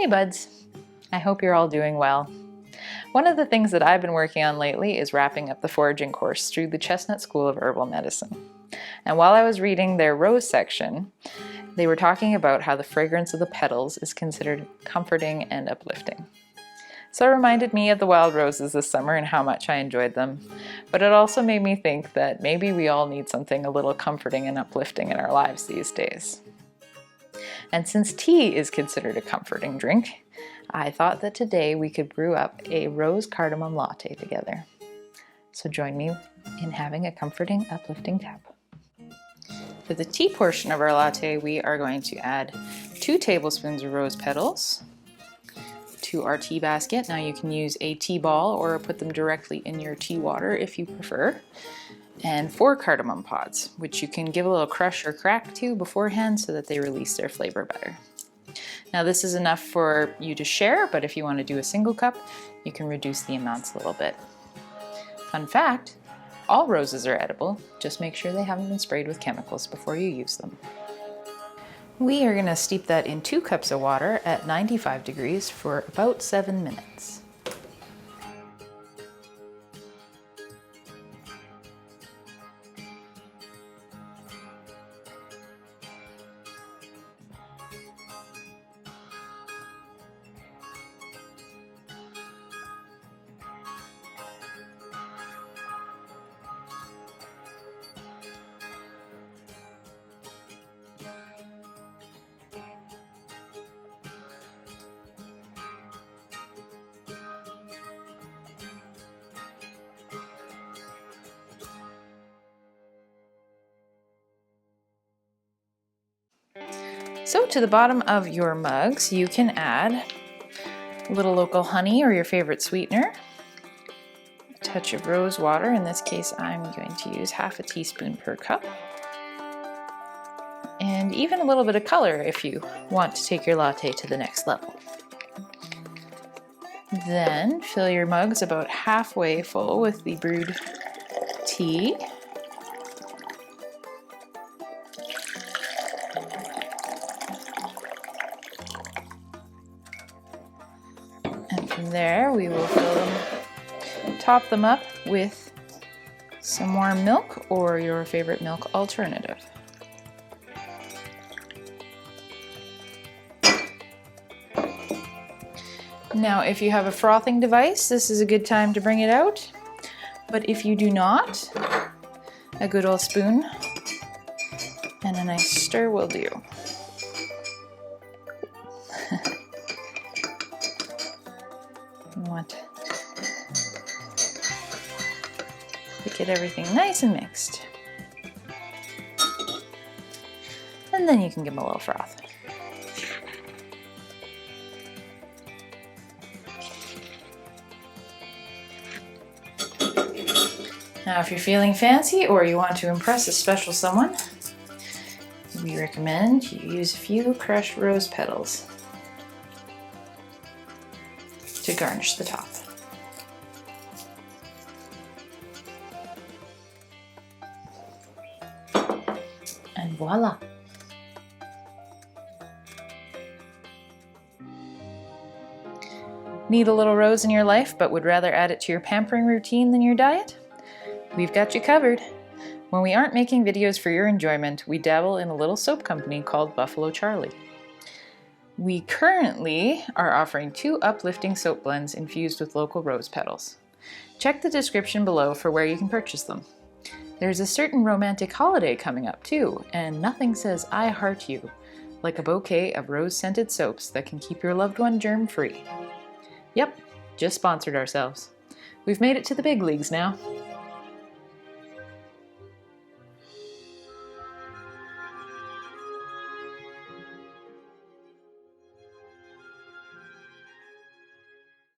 Hey buds, I hope you're all doing well. One of the things that I've been working on lately is wrapping up the foraging course through the Chestnut School of Herbal Medicine. And while I was reading their rose section, they were talking about how the fragrance of the petals is considered comforting and uplifting. So it reminded me of the wild roses this summer and how much I enjoyed them. But it also made me think that maybe we all need something a little comforting and uplifting in our lives these days. And since tea is considered a comforting drink, I thought that today we could brew up a rose cardamom latte together. So join me in having a comforting, uplifting tap. For the tea portion of our latte, we are going to add 2 tablespoons of rose petals to our tea basket. Now you can use a tea ball or put them directly in your tea water if you prefer. And 4 cardamom pods, which you can give a little crush or crack to beforehand so that they release their flavor better. Now this is enough for you to share, but if you want to do a single cup, you can reduce the amounts a little bit. Fun fact, all roses are edible, just make sure they haven't been sprayed with chemicals before you use them. We are going to steep that in 2 cups of water at 95 degrees for about 7 minutes. So to the bottom of your mugs, you can add a little local honey or your favorite sweetener, a touch of rose water. In this case, I'm going to use half a teaspoon per cup, and even a little bit of color if you want to take your latte to the next level. Then fill your mugs about halfway full with the brewed tea. From there, we will fill them, top them up with some warm milk or your favorite milk alternative. Now, if you have a frothing device, this is a good time to bring it out. But if you do not, a good old spoon and a nice stir will do. You want to get everything nice and mixed. And then you can give them a little froth. Now if you're feeling fancy or you want to impress a special someone, we recommend you use a few crushed rose petals to garnish the top. And voila! Need a little rose in your life but would rather add it to your pampering routine than your diet? We've got you covered. When we aren't making videos for your enjoyment, we dabble in a little soap company called Buffalo Charlie. We currently are offering 2 uplifting soap blends infused with local rose petals. Check the description below for where you can purchase them. There's a certain romantic holiday coming up too, and nothing says I heart you like a bouquet of rose-scented soaps that can keep your loved one germ-free. Yep, just sponsored ourselves. We've made it to the big leagues now.